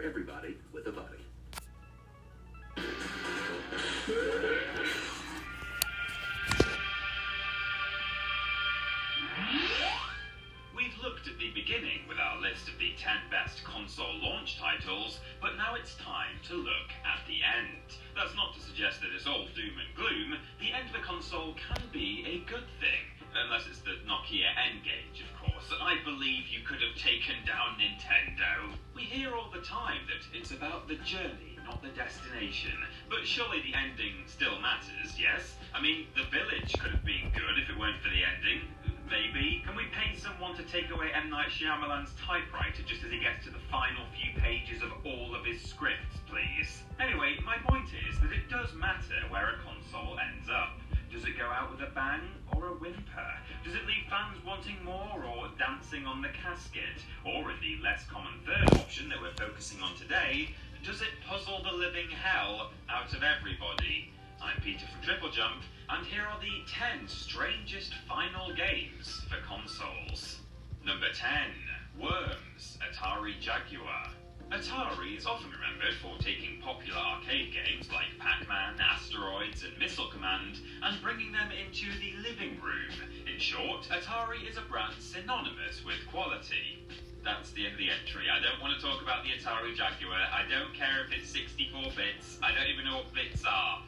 everybody with a buddy. We've looked at the beginning with our list of the 10 best console launch titles, but now it's time to look at the end. That's not to suggest that it's all doom and gloom. The end of a console can be a good thing, unless it's the Nokia N-Gage, of course. I believe you could have taken down Nintendo. We hear all the time that it's about the journey, not the destination. But surely the ending still matters, yes? I mean, The Village could have been good if it weren't for the ending. Maybe. Can we pay someone to take away M. Night Shyamalan's typewriter just as he gets to the final few pages of all of his scripts, please? Anyway, my point is that it does matter where a console ends up. Does it go out with a bang or a whimper? Does it leave fans wanting more or dancing on the casket? Or in the less common third option that we're focusing on today, does it puzzle the living hell out of everybody? I'm Peter from Triple Jump, and here are the 10 strangest final games for consoles. Number 10. Worms, Atari Jaguar. Atari is often remembered for taking popular arcade games like Pac-Man, Asteroids, and Missile Command and bringing them into the living room. In short, Atari is a brand synonymous with quality. That's the end of the entry. I don't want to talk about the Atari Jaguar. I don't care if it's 64 bits. I don't even know what bits are.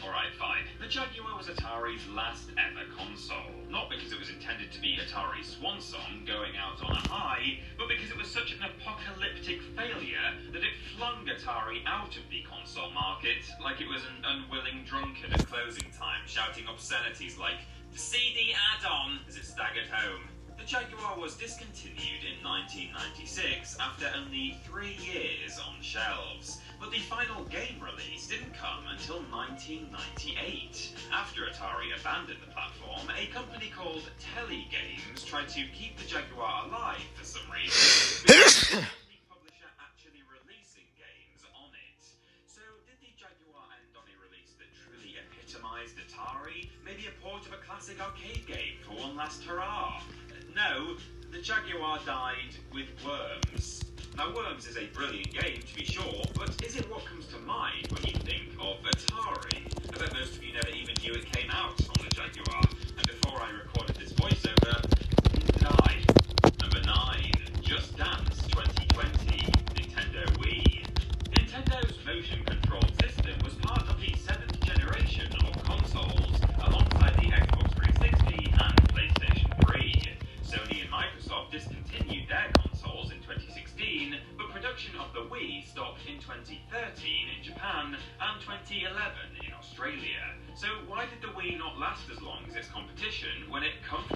Alright, fine. The Jaguar was Atari's last ever console. Not because it was intended to be Atari's swan song going out on a high, but because it was such an apocalyptic failure that it flung Atari out of the console market like it was an unwilling drunkard at closing time, shouting obscenities like, "The CD add-on," as it staggered home. The Jaguar was discontinued in 1996 after only 3 years on shelves. But the final game release didn't come until 1998. After Atari abandoned the platform, a company called Telegames tried to keep the Jaguar alive for some reason, with the publisher actually releasing games on it. So did the Jaguar end on a release that truly epitomized Atari? Maybe a port of a classic arcade game for one last hurrah? No, the Jaguar died with Worms. Now, Worms is a brilliant game, to be sure, but is it what comes to mind when you think of Atari? I bet most of you never even knew it came out on the Jaguar, and before I recorded this voiceover, it died. Number 9, Just Dance 2020, Nintendo Wii. Nintendo's motion control system was part of the 7th generation of consoles, alongside the Xbox 360 and PlayStation 3. Sony and Microsoft discontinued their consoles in 2016, but production of the Wii stopped in 2013 in Japan and 2011 in Australia. So why did the Wii not last as long as its competition when it comfortably